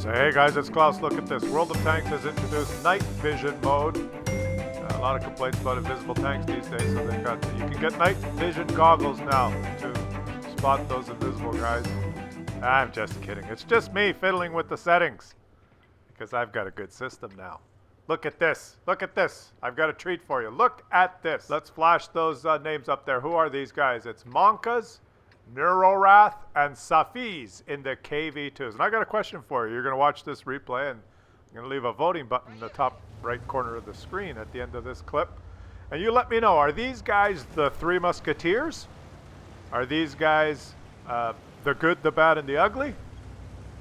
So hey guys, it's Klaus. Look at this. World of Tanks has introduced night vision mode. A lot of complaints about invisible tanks these days, so you can get night vision goggles now to spot those invisible guys. I'm just kidding. It's just me fiddling with the settings because I've got a good system now. Look at this. Look at this. I've got a treat for you. Look at this. Let's flash those names up there. Who are these guys? It's Monkas, Neurorath, and Safiz in the KV2s. And I got a question for you. You're going to watch this replay, and I'm going to leave a voting button in the top right corner of the screen at the end of this clip. And you let me know, are these guys the Three Musketeers? Are these guys the good, the bad, and the ugly?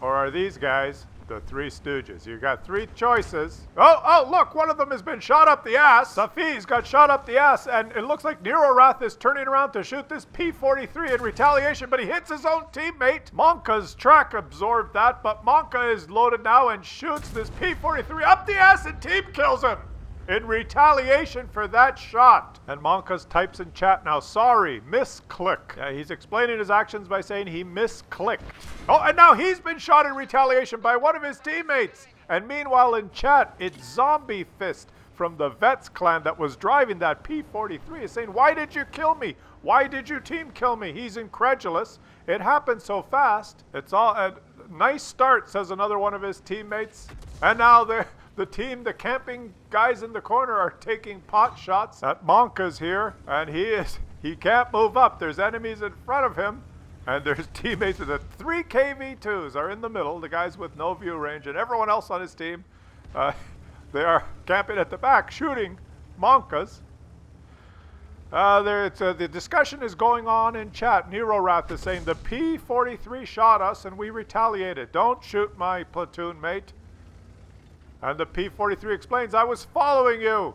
Or are these guys the Three Stooges? You got three choices. Oh, look, one of them has been shot up the ass. Safiz got shot up the ass, and it looks like Neurorath is turning around to shoot this P-43 in retaliation, but he hits his own teammate. Monka's track absorbed that, but Monka is loaded now and shoots this P-43 up the ass, and team kills him in retaliation for that shot. And Monkas types in chat now, sorry, misclick. He's explaining his actions by saying he misclicked. Oh, and now he's been shot in retaliation by one of his teammates. And meanwhile in chat, it's Zombie Fist from the Vets clan that was driving that P-43 is saying, why did you kill me? Why did your team kill me? He's incredulous. It happened so fast. It's all a nice start, says another one of his teammates. And now the team, the camping guys in the corner are taking pot shots at Monka's here, and he can't move up. There's enemies in front of him, and there's teammates with the 3 KV2s are in the middle, the guys with no view range, and everyone else on his team, they are camping at the back, shooting Monka's. The discussion is going on in chat. Neurorath is saying, the P-43 shot us, and we retaliated. Don't shoot my platoon mate. And the P-43 explains, I was following you.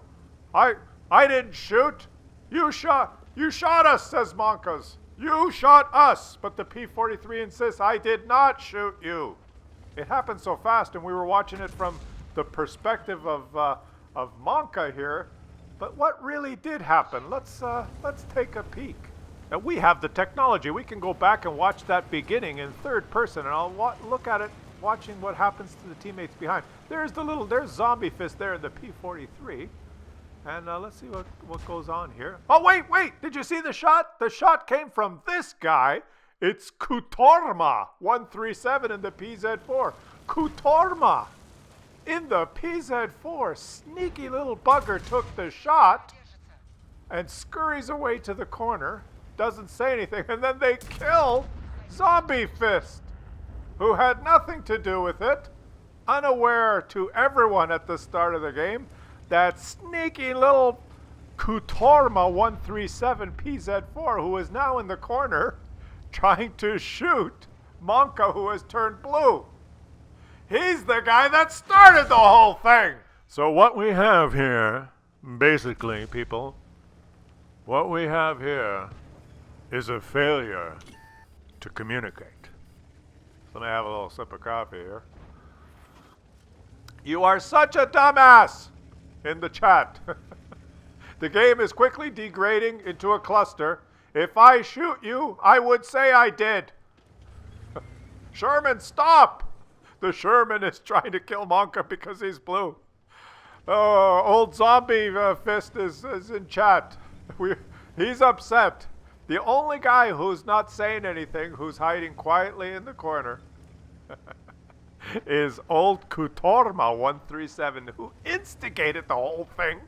I didn't shoot. You shot us, says Monkas. You shot us. But the P-43 insists, I did not shoot you. It happened so fast, and we were watching it from the perspective of Monka here. But what really did happen? Let's take a peek. Now, we have the technology. We can go back and watch that beginning in third person, and I'll look at it watching what happens to the teammates behind. There's Zombie Fist there in the P-43. And let's see what goes on here. Oh, wait! Did you see the shot? The shot came from this guy. It's Kutorma 137 in the PZ4. Kutorma in the PZ4. Sneaky little bugger took the shot and scurries away to the corner. Doesn't say anything. And then they kill Zombie Fist, who had nothing to do with it, unaware to everyone at the start of the game that sneaky little Kutorma 137 PZ4, who is now in the corner trying to shoot Monka, who has turned blue. He's the guy that started the whole thing. So what we have here, basically, people, what we have here is a failure to communicate. Let me have a little sip of coffee here. You are such a dumbass in the chat. The game is quickly degrading into a cluster. If I shoot you, I would say I did. Sherman, stop! The Sherman is trying to kill Monka because he's blue. Oh, old Zombie Fist is in chat. He's upset. The only guy who's not saying anything, who's hiding quietly in the corner, is old Kutorma 137, who instigated the whole thing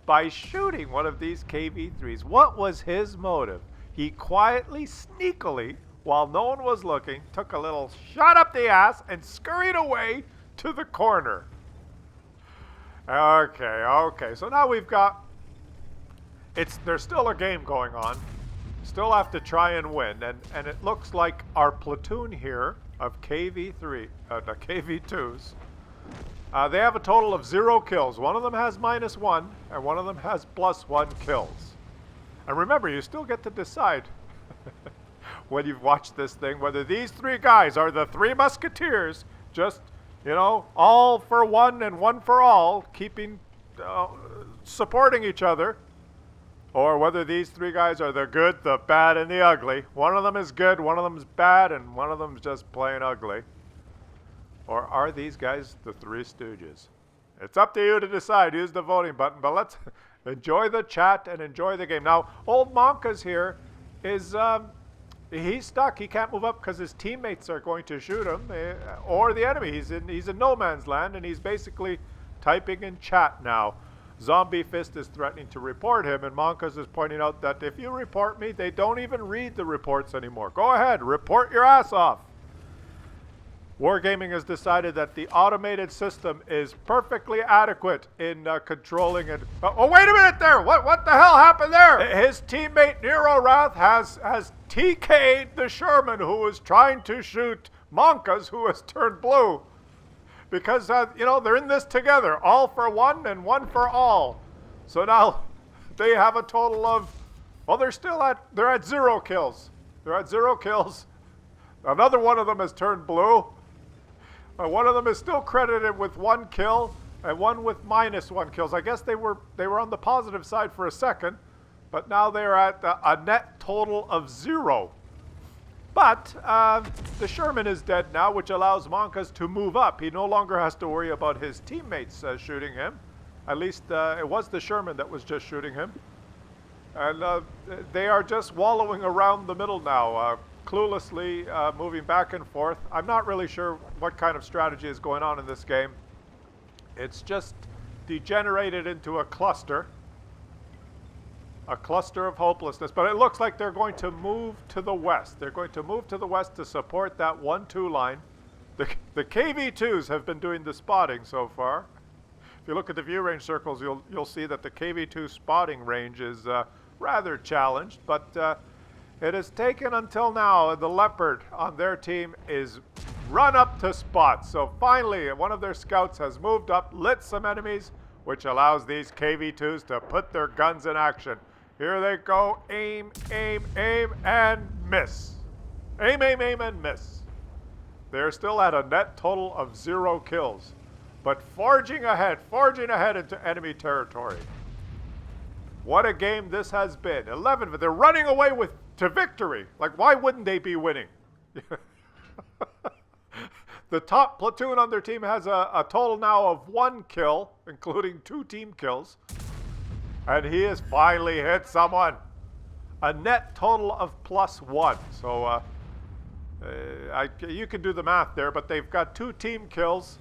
by shooting one of these KV3s. What was his motive? He quietly, sneakily, while no one was looking, took a little shot up the ass and scurried away to the corner. Okay. So now we've got... There's still a game going on. Still have to try and win, and it looks like our platoon here of KV2s, they have a total of 0 kills. One of them has -1, and one of them has +1 kills. And remember, you still get to decide when you've watched this thing whether these 3 guys are the 3 Musketeers, just, all for one and one for all, keeping, supporting each other, or whether these 3 guys are the good, the bad, and the ugly. One of them is good, one of them is bad, and one of them is just plain ugly. Or are these guys the Three Stooges? It's up to you to decide. Use the voting button, but let's enjoy the chat and enjoy the game. Now, old Monka's here is, he's stuck. He can't move up because his teammates are going to shoot him, or the enemy. He's in no man's land, and he's basically typing in chat now. Zombie Fist is threatening to report him, and Monkas is pointing out that if you report me, they don't even read the reports anymore. Go ahead, report your ass off. Wargaming has decided that the automated system is perfectly adequate in controlling it. Oh, wait a minute there! What the hell happened there? His teammate Nero Wrath has TK'd the Sherman who was trying to shoot Monkas, who has turned blue. Because, you know, they're in this together. All for one and one for all. So now they have a total of, well, they're at 0 kills. They're at 0 kills. Another one of them has turned blue. One of them is still credited with 1 kill and one with -1 kills. I guess they were on the positive side for a second, but now they're at a net total of 0. But the Sherman is dead now, which allows Monkas to move up. He no longer has to worry about his teammates shooting him. At least it was the Sherman that was just shooting him. And they are just wallowing around the middle now, cluelessly moving back and forth. I'm not really sure what kind of strategy is going on in this game. It's just degenerated into a cluster of hopelessness. But it looks like they're going to move to the west. They're going to move to the west to support that 1-2 line. The KV-2s have been doing the spotting so far. If you look at the view range circles, you'll see that the KV-2 spotting range is rather challenged, but it has taken until now. The Leopard on their team is run up to spot. So finally, one of their scouts has moved up, lit some enemies, which allows these KV-2s to put their guns in action. Here they go. Aim, aim, aim, and miss. Aim, aim, aim, and miss. They're still at a net total of 0 kills, but forging ahead into enemy territory. What a game this has been. 11, but they're running away to victory. Like, why wouldn't they be winning? The top platoon on their team has a total now of 1 kill, including 2 team kills. And he has finally hit someone. A net total of +1. So you can do the math there, but they've got 2 team kills.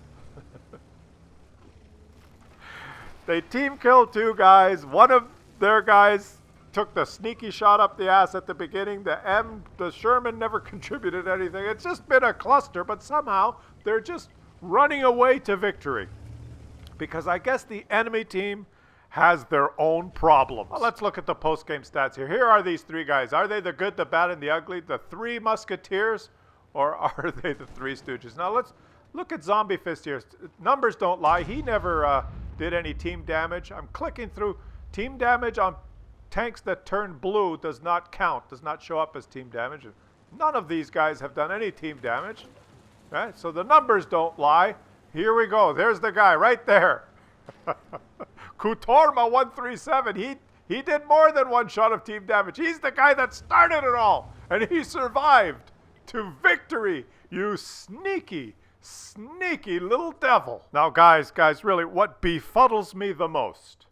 They team killed 2 guys. One of their guys took the sneaky shot up the ass at the beginning. The Sherman never contributed anything. It's just been a cluster, but somehow they're just running away to victory. Because I guess the enemy team has their own problems. Well, let's look at the post-game stats here. Here are these 3 guys. Are they the good, the bad, and the ugly? The 3 Musketeers? Or are they the 3 Stooges? Now let's look at Zombie Fist here. Numbers don't lie. He never did any team damage. I'm clicking through. Team damage on tanks that turn blue does not count, does not show up as team damage. None of these guys have done any team damage. Right? So the numbers don't lie. Here we go. There's the guy right there. Kutorma 137. He did more than 1 shot of team damage. He's the guy that started it all. And he survived to victory. You sneaky, sneaky little devil. Now guys, really, what befuddles me the most,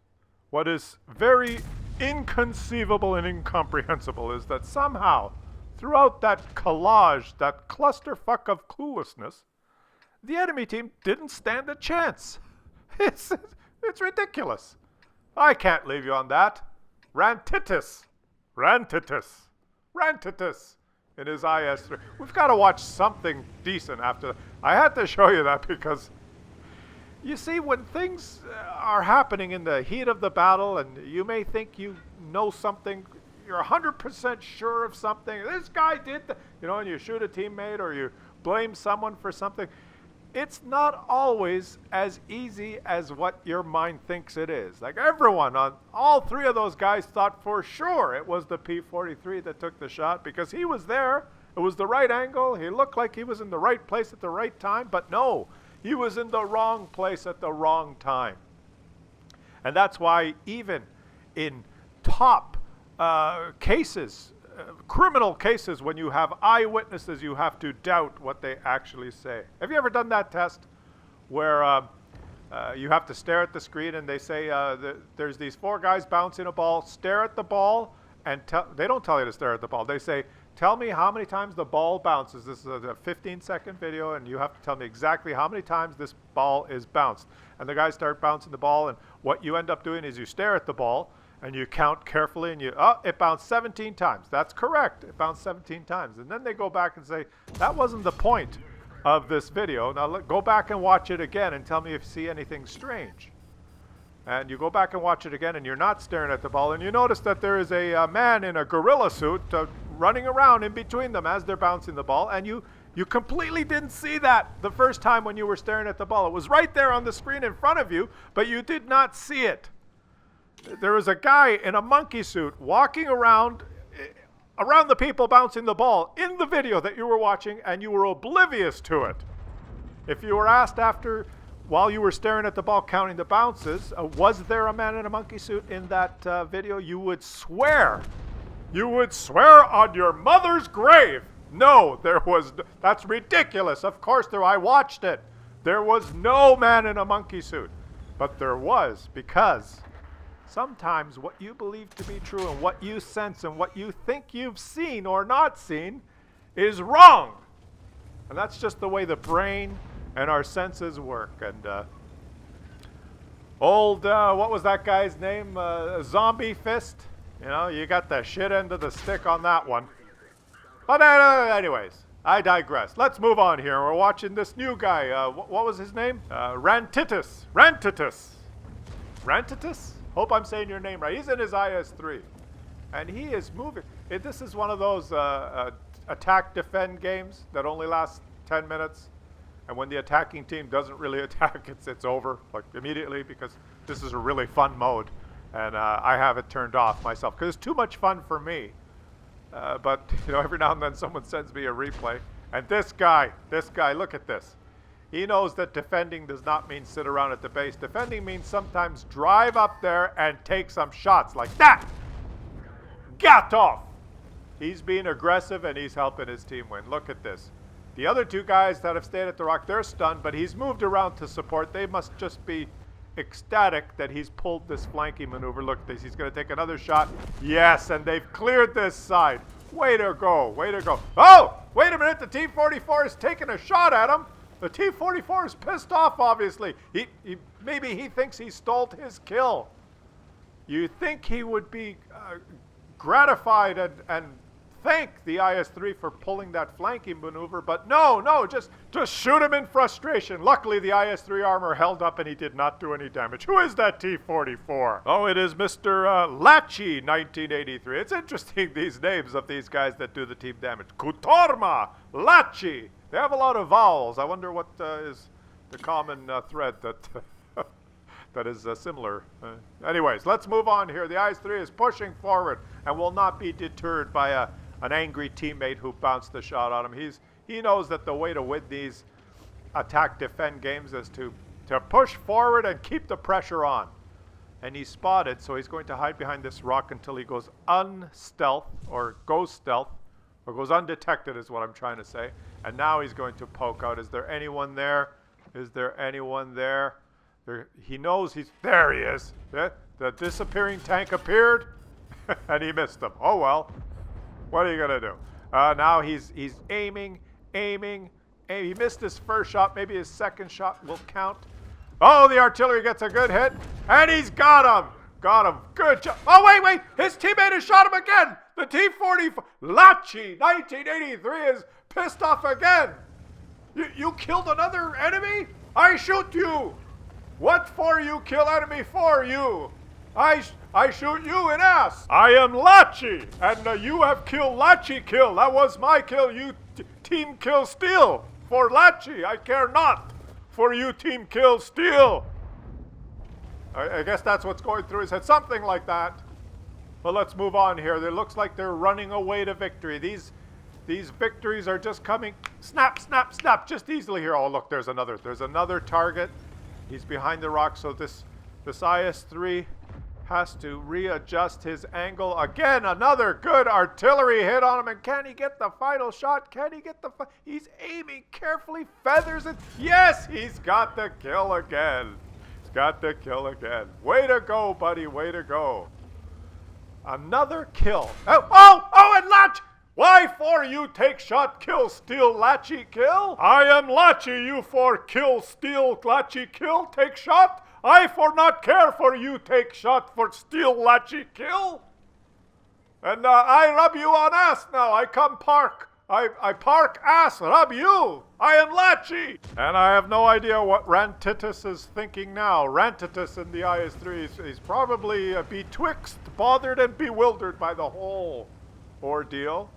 what is very inconceivable and incomprehensible, is that somehow, throughout that collage, that clusterfuck of cluelessness, the enemy team didn't stand a chance. It's ridiculous. I can't leave you on that. Rantitus in his IS-3. We've got to watch something decent after that. I had to show you that because, you see, when things are happening in the heat of the battle and you may think you know something, you're 100% sure of something, this guy did that, you know, and you shoot a teammate or you blame someone for something, it's not always as easy as what your mind thinks it is. Like everyone, all 3 of those guys thought for sure it was the P-43 that took the shot because he was there. It was the right angle. He looked like he was in the right place at the right time, but no, he was in the wrong place at the wrong time. And that's why even in top cases, criminal cases when you have eyewitnesses, you have to doubt what they actually say. Have you ever done that test where you have to stare at the screen and they say there's these 4 guys bouncing a ball, stare at the ball, and they don't tell you to stare at the ball. They say, tell me how many times the ball bounces. This is a 15-second video, and you have to tell me exactly how many times this ball is bounced. And the guys start bouncing the ball, and what you end up doing is you stare at the ball, and you count carefully, and it bounced 17 times. That's correct. It bounced 17 times. And then they go back and say, that wasn't the point of this video. Now go back and watch it again and tell me if you see anything strange. And you go back and watch it again, and you're not staring at the ball, and you notice that there is a man in a gorilla suit running around in between them as they're bouncing the ball, and you completely didn't see that the first time when you were staring at the ball. It was right there on the screen in front of you, but you did not see it. There was a guy in a monkey suit walking around the people bouncing the ball in the video that you were watching, and you were oblivious to it. If you were asked after, while you were staring at the ball counting the bounces, was there a man in a monkey suit in that video? You would swear. You would swear on your mother's grave. No, there was. That's ridiculous. Of course there. I watched it. There was no man in a monkey suit. But there was, because sometimes what you believe to be true and what you sense and what you think you've seen or not seen is wrong. And that's just the way the brain and our senses work. And what was that guy's name? Zombie Fist? You know, you got the shit end of the stick on that one. But anyways, I digress. Let's move on here. We're watching this new guy. What was his name? Rantitus. Hope I'm saying your name right. He's in his IS-3. And he is moving. This is one of those attack-defend games that only last 10 minutes. And when the attacking team doesn't really attack, it's over, like, immediately, because this is a really fun mode. And I have it turned off myself, because it's too much fun for me. But, you know, every now and then someone sends me a replay. And this guy, look at this. He knows that defending does not mean sit around at the base. Defending means sometimes drive up there and take some shots like that. Get off. He's being aggressive and he's helping his team win. Look at this. The other 2 guys that have stayed at the rock, they're stunned, but he's moved around to support. They must just be ecstatic that he's pulled this flanking maneuver. Look at this. He's going to take another shot. Yes, and they've cleared this side. Way to go. Way to go. Oh, wait a minute. The T-44 is taking a shot at him. The T-44 is pissed off, obviously. Maybe he thinks he stole his kill. You think he would be gratified and thank the IS-3 for pulling that flanking maneuver, but no, just shoot him in frustration. Luckily, the IS-3 armor held up and he did not do any damage. Who is that T-44? Oh, it is Mr. Lachi, 1983. It's interesting, these names of these guys that do the team damage. Kutorma, Lachi. They have a lot of vowels. I wonder what is the common thread that that is similar. Anyways, let's move on here. The IS-3 is pushing forward and will not be deterred by an angry teammate who bounced the shot on him. He knows that the way to win these attack-defend games is to push forward and keep the pressure on. And he's spotted, so he's going to hide behind this rock until he goes unstealth, or goes stealth, or goes undetected is what I'm trying to say. And now he's going to poke out. Is there anyone there? Is there anyone there? He knows there he is. The disappearing tank appeared, and he missed him. Oh well. What are you gonna do? Now he's aiming. He missed his first shot. Maybe his second shot will count. Oh, the artillery gets a good hit, and he's got him. Good job. Oh, wait. His teammate has shot him again. The T-44. Lachi, 1983, is pissed off again. You killed another enemy? I shoot you. What for you kill enemy for you? I shoot you in ass. I am Lachi, and you have killed Lachi kill. That was my kill. You team kill steal for Lachi. I care not for you team kill steal. I guess that's what's going through his head. Something like that. But let's move on here. It looks like they're running away to victory. These victories are just coming. Snap, just easily here. Oh, look, there's another target. He's behind the rock, so this IS-3 has to readjust his angle. Again, another good artillery hit on him. And can he get the final shot? Can he get the... He's aiming carefully, feathers it. Yes, he's got the kill again. He's got the kill again. Way to go, buddy. Way to go. Another kill. Oh, and Latch! Why for you take shot, kill, steal, Latchy, kill? I am Latchy, you for kill, steal, Latchy, kill, take shot? I for not care for you take shot for steal, Latchy, kill? And I rub you on ass now. I come park. I park ass, rub you. I am Latchy. And I have no idea what Rantitus is thinking now. Rantitus in the IS-3 is probably betwixt, bothered, and bewildered by the whole ordeal.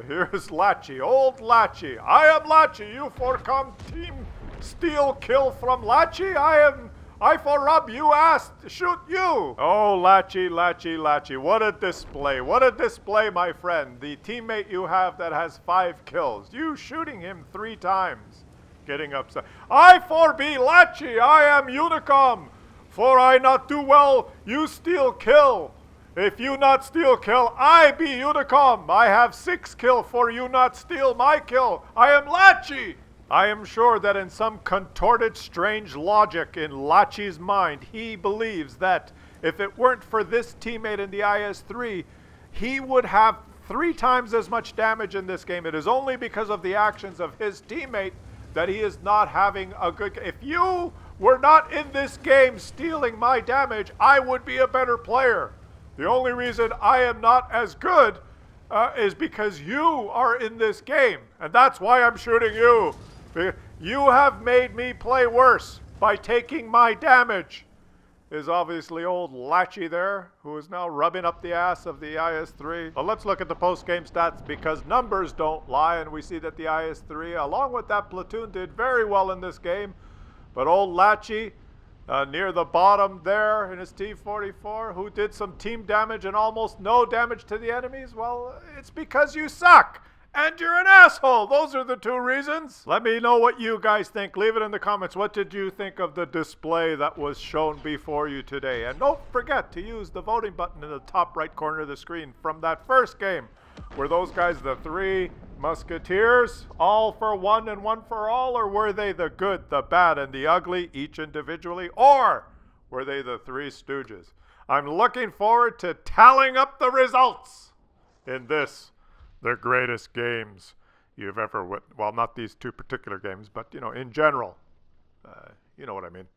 Here's Latchy, old Latchy. I am Latchy, you for come team steal kill from Latchy. I for rub you ass, shoot you. Oh, Latchy, Latchy, Latchy. What a display. What a display, my friend. The teammate you have that has 5 kills. You shooting him 3 times. Getting upset. I for be Latchy. I am Unicom. For I not do well, you steal kill. If you not steal kill, I be Unicom. I have 6 kill for you not steal my kill. I am Latchy. I am sure that in some contorted, strange logic in Latchy's mind, he believes that if it weren't for this teammate in the IS-3, he would have 3 times as much damage in this game. It is only because of the actions of his teammate that he is not having a good... If you were not in this game stealing my damage, I would be a better player. The only reason I am not as good is because you are in this game. And that's why I'm shooting you. You have made me play worse by taking my damage. Is obviously old Latchy there, who is now rubbing up the ass of the IS-3. Well, let's look at the post-game stats because numbers don't lie. And we see that the IS-3, along with that platoon, did very well in this game. But old Latchy... near the bottom there in his T-44, who did some team damage and almost no damage to the enemies? Well, it's because you suck and you're an asshole. Those are the 2 reasons. Let me know what you guys think. Leave it in the comments. What did you think of the display that was shown before you today? And don't forget to use the voting button in the top right corner of the screen from that first game. Were those guys the 3 musketeers, all for one and one for all, or were they the good, the bad, and the ugly, each individually, or were they the 3 stooges? I'm looking forward to tallying up the results in this, the greatest games you've ever witnessed. Well, not these 2 particular games, but, in general. You know what I mean.